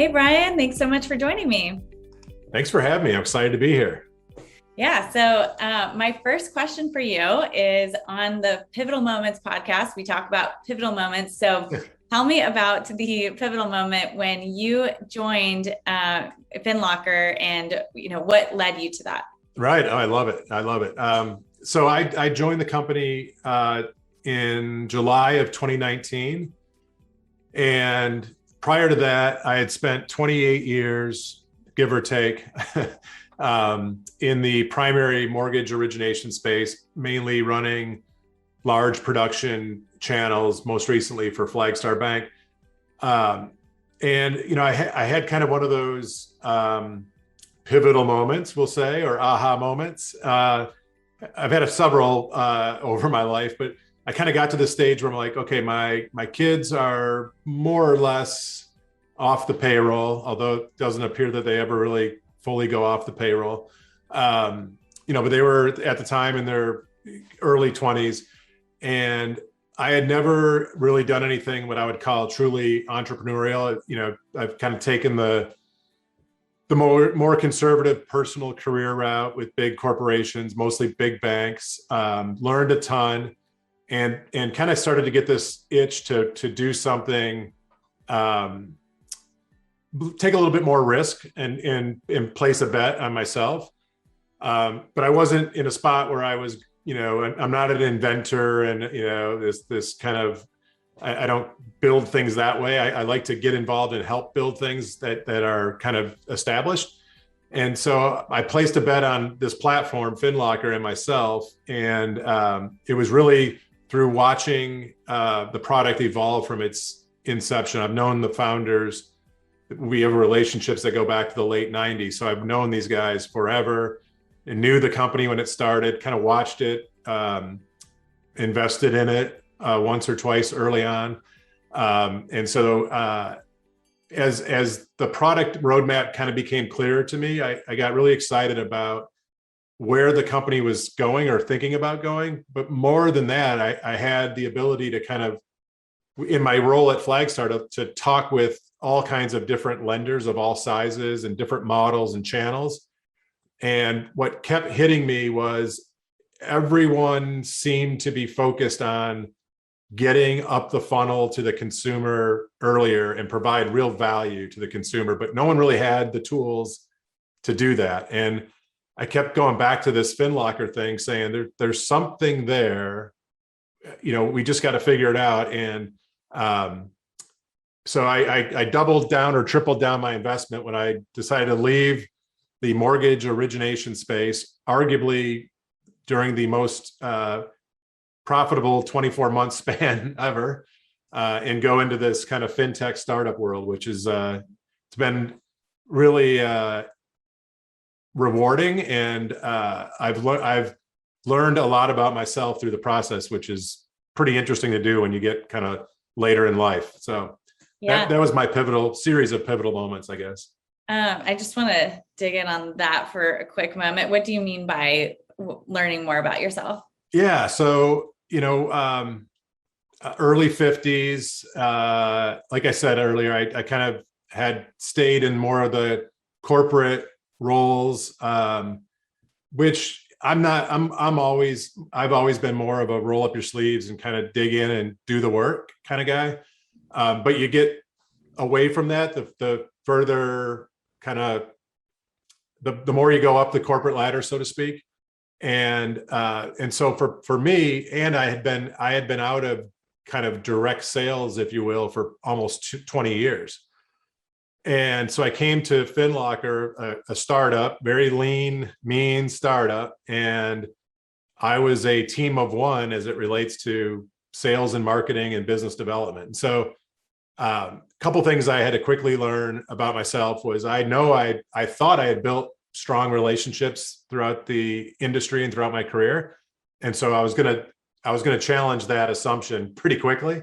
Hey, Brian, thanks so much for joining me. Thanks for having me. I'm excited to be here. Yeah, so my first question for you is on the Pivotal Moments podcast. We talk about pivotal moments. So tell me about the pivotal moment when you joined FinLocker and what led you to that. Right. Oh, I love it. I love it. So I joined the company in July of 2019. And prior to that, I had spent 28 years, give or take, in the primary mortgage origination space, mainly running large production channels, most recently for Flagstar Bank. I had kind of one of those pivotal moments, we'll say, or aha moments. I've had several over my life, but I kind of got to the stage where I'm like, okay, my kids are more or less off the payroll, although it doesn't appear that they ever really fully go off the payroll. But they were at the time in their early 20s, and I had never really done anything what I would call truly entrepreneurial. I've kind of taken the more conservative personal career route with big corporations, mostly big banks, learned a ton, and kind of started to get this itch to do something, take a little bit more risk and place a bet on myself. But I wasn't in a spot where I was, I'm not an inventor and, this kind of, I don't build things that way. I like to get involved and help build things that are kind of established. And so I placed a bet on this platform, FinLocker, and myself. And it was really through watching the product evolve from its inception. I've known the founders. We have relationships that go back to the late 90s. So I've known these guys forever and knew the company when it started, kind of watched it, invested in it once or twice early on. As the product roadmap kind of became clearer to me, I got really excited about where the company was going or thinking about going. But more than that, I had the ability to kind of, in my role at Flagstar, to talk with all kinds of different lenders of all sizes and different models and channels. And what kept hitting me was everyone seemed to be focused on getting up the funnel to the consumer earlier and provide real value to the consumer, but no one really had the tools to do that. And I kept going back to this FinLocker thing, saying there's something there, we just got to figure it out. And so I doubled down or tripled down my investment when I decided to leave the mortgage origination space, arguably during the most profitable 24-month span ever, and go into this kind of fintech startup world, which is it's been really rewarding, and I've learned a lot about myself through the process, which is pretty interesting to do when you get kind of later in life. So that was my series of pivotal moments, I guess. I just want to dig in on that for a quick moment. What do you mean by learning more about yourself? Yeah. So, early 50s, like I said earlier, I kind of had stayed in more of the corporate roles, which I've always been more of a roll up your sleeves and kind of dig in and do the work kind of guy. But you get away from that, the further kind of the more you go up the corporate ladder, so to speak. And so for me, and I had been out of kind of direct sales, if you will, for almost 20 years. And so I came to FinLocker, a startup, very lean, mean startup. And I was a team of one as it relates to sales and marketing and business development. And so a couple things I had to quickly learn about myself was I thought I had built strong relationships throughout the industry and throughout my career. And so I was going to challenge that assumption pretty quickly.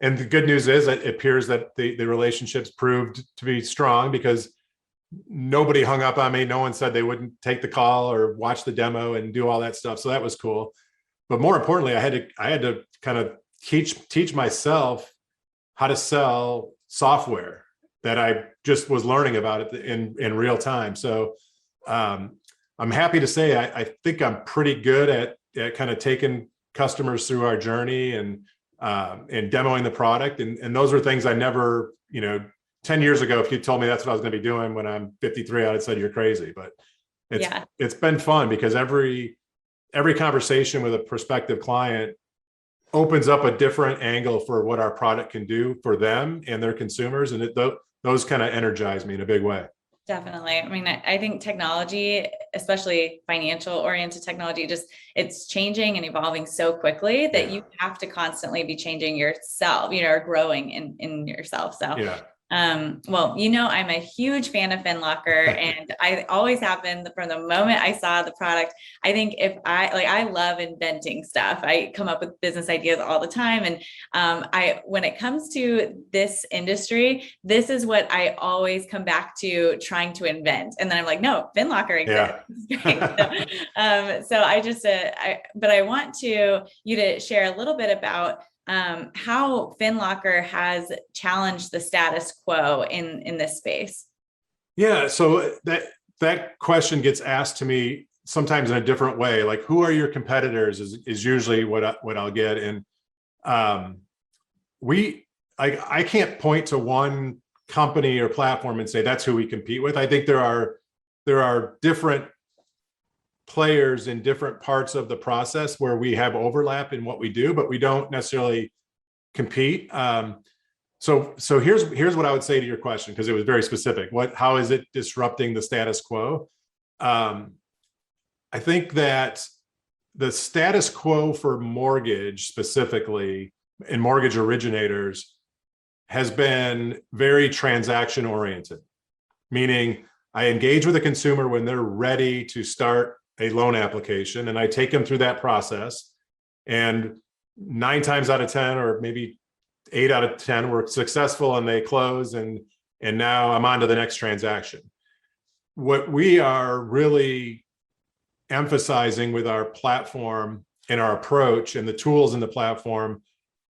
And the good news is it appears that the relationships proved to be strong because nobody hung up on me. No one said they wouldn't take the call or watch the demo and do all that stuff. So that was cool. But more importantly, I had to kind of teach myself how to sell software that I just was learning about it in real time. So I'm happy to say I think I'm pretty good at kind of taking customers through our journey and demoing the product. And those are things I never, 10 years ago, if you told me that's what I was going to be doing when I'm 53, I'd have said you're crazy. But it's been fun because every conversation with a prospective client opens up a different angle for what our product can do for them and their consumers. And those kind of energize me in a big way. Definitely. I mean, I think technology, especially financial oriented technology, it's changing and evolving so quickly that you have to constantly be changing yourself, or growing in yourself. So well, I'm a huge fan of FinLocker, and I always have been from the moment I saw the product. I think I love inventing stuff. I come up with business ideas all the time. And when it comes to this industry, this is what I always come back to trying to invent. And then I'm like, no, FinLocker exists. Yeah. But I want you to share a little bit about how FinLocker has challenged the status quo in this space. Yeah, so that question gets asked to me sometimes in a different way. Like, who are your competitors is usually what I'll get. And I can't point to one company or platform and say that's who we compete with. I think there are different players in different parts of the process where we have overlap in what we do, but we don't necessarily compete. So here's what I would say to your question, because it was very specific. How is it disrupting the status quo? I think that the status quo for mortgage specifically and mortgage originators has been very transaction oriented, meaning I engage with a consumer when they're ready to start a loan application, and I take them through that process, and 9 times out of 10, or maybe 8 out of 10, we're successful and they close, and now I'm on to the next transaction. What we are really emphasizing with our platform and our approach and the tools in the platform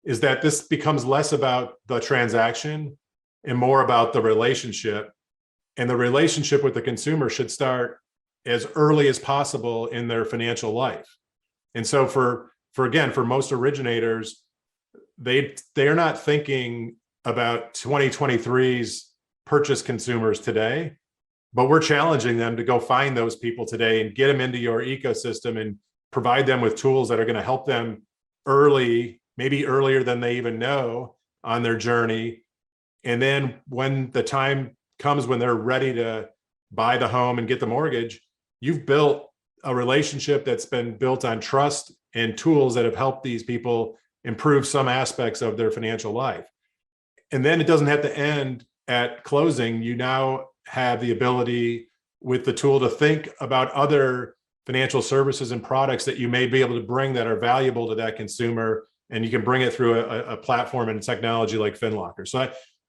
is that this becomes less about the transaction and more about the relationship. And the relationship with the consumer should start as early as possible in their financial life. And so for most originators, they are not thinking about 2023's purchase consumers today, but we're challenging them to go find those people today and get them into your ecosystem and provide them with tools that are going to help them early, maybe earlier than they even know, on their journey. And then when the time comes when they're ready to buy the home and get the mortgage, you've built a relationship that's been built on trust and tools that have helped these people improve some aspects of their financial life. And then it doesn't have to end at closing. You now have the ability with the tool to think about other financial services and products that you may be able to bring that are valuable to that consumer, and you can bring it through a platform and technology like FinLocker. So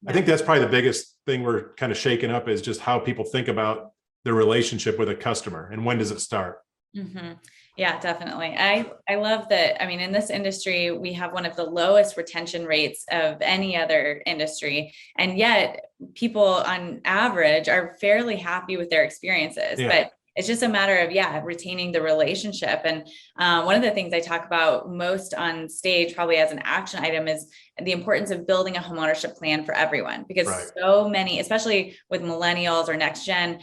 I think that's probably the biggest thing we're kind of shaking up, is just how people think about their relationship with a customer and when does it start. Mm-hmm. Yeah, definitely. I love that. I mean, in this industry, we have one of the lowest retention rates of any other industry. And yet people on average are fairly happy with their experiences. But it's just a matter of, retaining the relationship. And one of the things I talk about most on stage, probably as an action item, is the importance of building a homeownership plan for everyone, because so many, especially with millennials or next gen,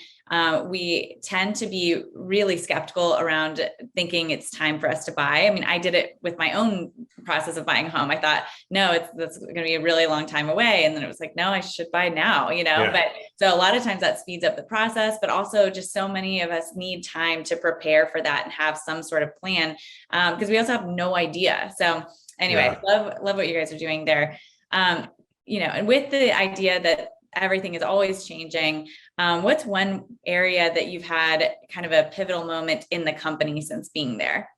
we tend to be really skeptical around thinking it's time for us to buy. I mean, I did it with my own process of buying a home. I thought, no, that's going to be a really long time away. And then it was like, no, I should buy now, but so a lot of times that speeds up the process, but also just so many of us need time to prepare for that and have some sort of plan, because we also have no idea. So anyway, love what you guys are doing there. And with the idea that everything is always changing, what's one area that you've had kind of a pivotal moment in the company since being there?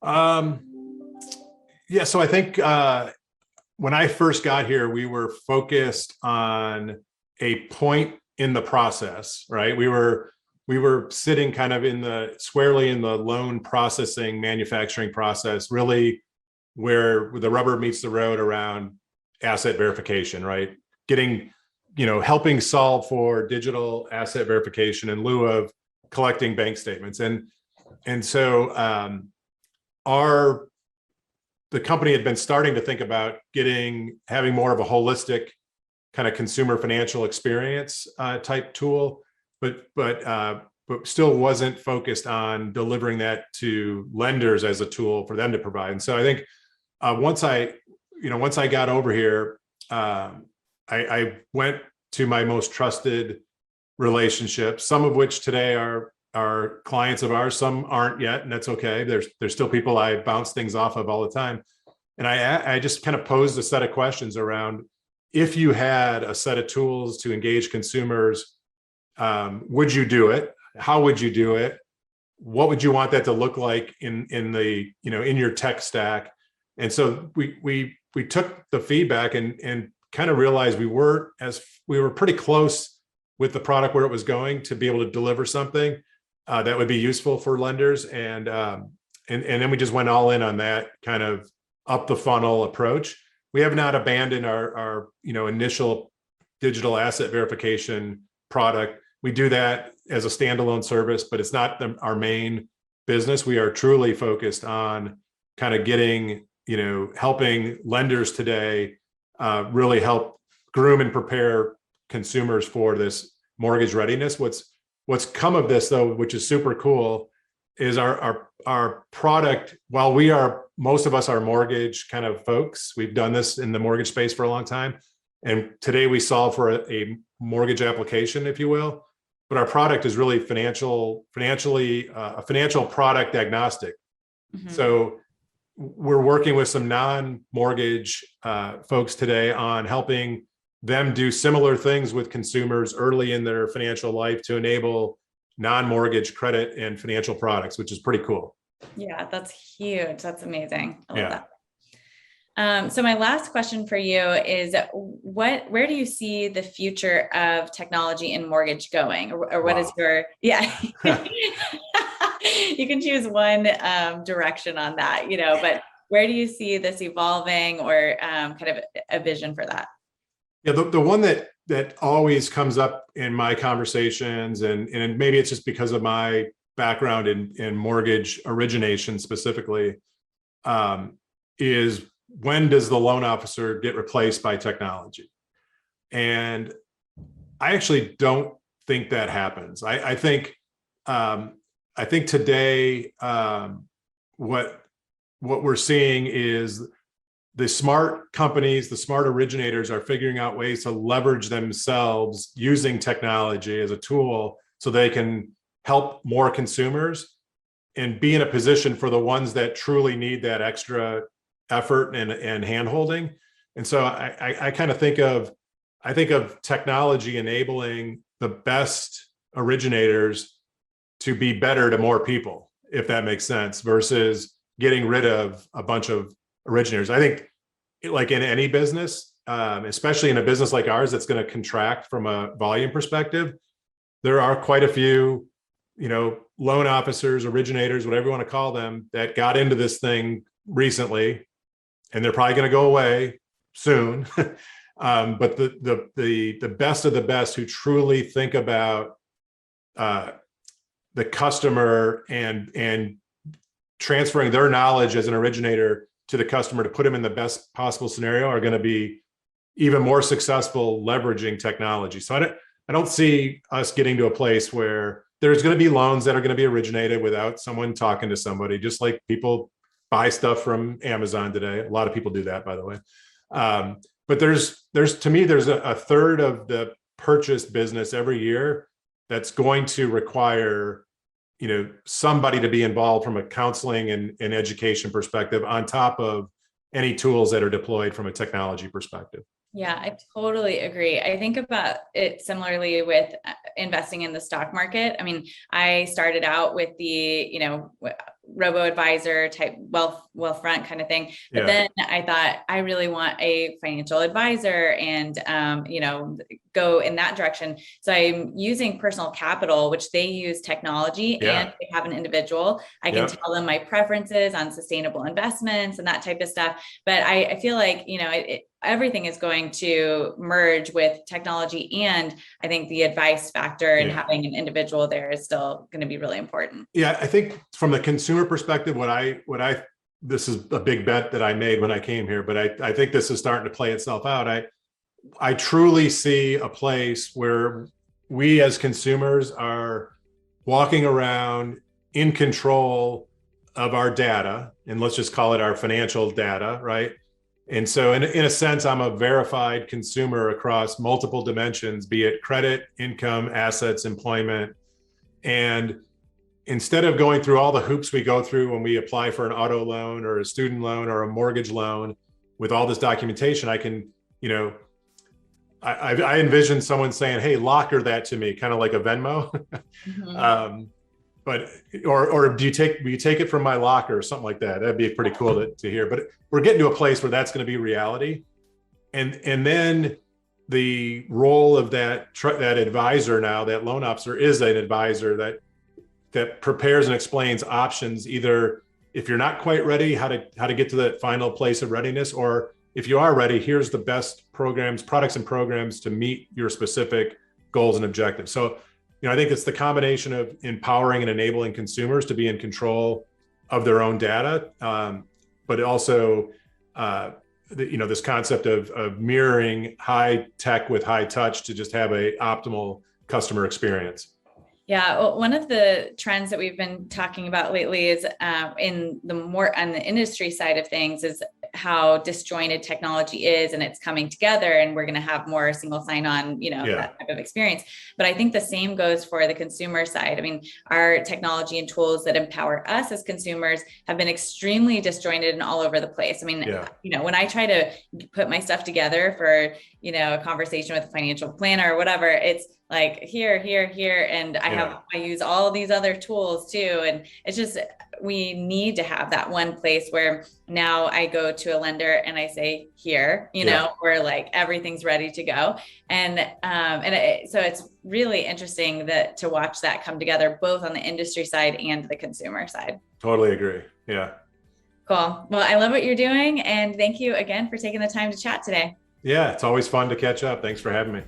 So I think when I first got here, we were focused on a point in the process, right? We were sitting kind of squarely in the loan processing, manufacturing process, really where the rubber meets the road around asset verification, right? Getting helping solve for digital asset verification in lieu of collecting bank statements. And so the company had been starting to think about having more of a holistic kind of consumer financial experience type tool, but still wasn't focused on delivering that to lenders as a tool for them to provide. And so I think once I got over here, I went to my most trusted relationships, some of which today are clients of ours, some aren't yet, and that's okay. There's still people I bounce things off of all the time. And I just kind of posed a set of questions around, if you had a set of tools to engage consumers, would you do it? How would you do it? What would you want that to look like in your tech stack? And so we took the feedback and kind of realized we were pretty close with the product where it was going to be able to deliver something that would be useful for lenders. And then we just went all in on that kind of up the funnel approach. We have not abandoned our initial digital asset verification product. We do that as a standalone service, but it's not our main business. We are truly focused on kind of helping lenders today really help groom and prepare consumers for this mortgage readiness. What's come of this, though, which is super cool, is our product. While most of us are mortgage kind of folks, we've done this in the mortgage space for a long time, and today we solve for a mortgage application, if you will. But our product is really financially a financial product agnostic. Mm-hmm. So we're working with some non-mortgage folks today on helping them do similar things with consumers early in their financial life to enable non-mortgage credit and financial products, which is pretty cool. Yeah, that's huge. That's amazing. I love that. So my last question for you is, where do you see the future of technology in mortgage going, or what is your, you can choose one direction on that, but where do you see this evolving, or kind of a vision for that? Yeah, the one that always comes up in my conversations, and maybe it's just because of my background in mortgage origination specifically, is, when does the loan officer get replaced by technology? And I actually don't think that happens. I think today what we're seeing is the smart companies, the smart originators are figuring out ways to leverage themselves using technology as a tool so they can help more consumers and be in a position for the ones that truly need that extra effort and hand-holding. And so I kind of think of technology enabling the best originators to be better to more people, if that makes sense, versus getting rid of a bunch of originators. I think, like in any business, especially in a business like ours that's going to contract from a volume perspective, there are quite a few, loan officers, originators, whatever you want to call them, that got into this thing recently, and they're probably going to go away soon. But the best of the best who truly think about the customer and transferring their knowledge as an originator to the customer to put them in the best possible scenario are going to be even more successful leveraging technology. So I don't see us getting to a place where there's going to be loans that are going to be originated without someone talking to somebody, just like people buy stuff from Amazon today. A lot of people do that, by the way. But there's to me, there's a third of the purchase business every year that's going to require somebody to be involved from a counseling and education perspective, on top of any tools that are deployed from a technology perspective. Yeah, I totally agree. I think about it similarly with investing in the stock market. I mean, I started out with robo-advisor type wealthfront kind of thing. But Yeah. then I thought, I really want a financial advisor and, go in that direction. So I'm using Personal Capital, which they use technology Yeah. and they have an individual. I can tell them my preferences on sustainable investments and that type of stuff. But I feel like, everything is going to merge with technology. And I think the advice factor and having an individual there is still going to be really important. Yeah. I think from the consumer perspective, this is a big bet that I made when I came here, but I think this is starting to play itself out. I truly see a place where we as consumers are walking around in control of our data, and let's just call it our financial data, right? And so in a sense, I'm a verified consumer across multiple dimensions, be it credit, income, assets, employment. And instead of going through all the hoops we go through when we apply for an auto loan or a student loan or a mortgage loan with all this documentation, I can, I envision someone saying, "Hey, locker that to me," kind of like a Venmo. Mm-hmm. Or will you take it from my locker or something like that? That'd be pretty cool to hear. But we're getting to a place where that's going to be reality. And then the role of that advisor now, that loan officer, is an advisor that prepares and explains options, either if you're not quite ready, how to get to that final place of readiness, or if you are ready, here's the best products and programs to meet your specific goals and objectives. So, I think it's the combination of empowering and enabling consumers to be in control of their own data, but also, this concept of mirroring high tech with high touch to just have a optimal customer experience. Yeah, well, one of the trends that we've been talking about lately is in the more on the industry side of things is how disjointed technology is, and it's coming together, and we're going to have more single sign-on, that type of experience. But I think the same goes for the consumer side. I mean, our technology and tools that empower us as consumers have been extremely disjointed and all over the place. I mean, when I try to put my stuff together for, a conversation with a financial planner or whatever, it's like here, and I use all these other tools too. And it's just, we need to have that one place where now I go to a lender and I say here, where like everything's ready to go. So it's really interesting to watch that come together, both on the industry side and the consumer side. Totally agree. Yeah. Cool. Well, I love what you're doing. And thank you again for taking the time to chat today. Yeah, it's always fun to catch up. Thanks for having me.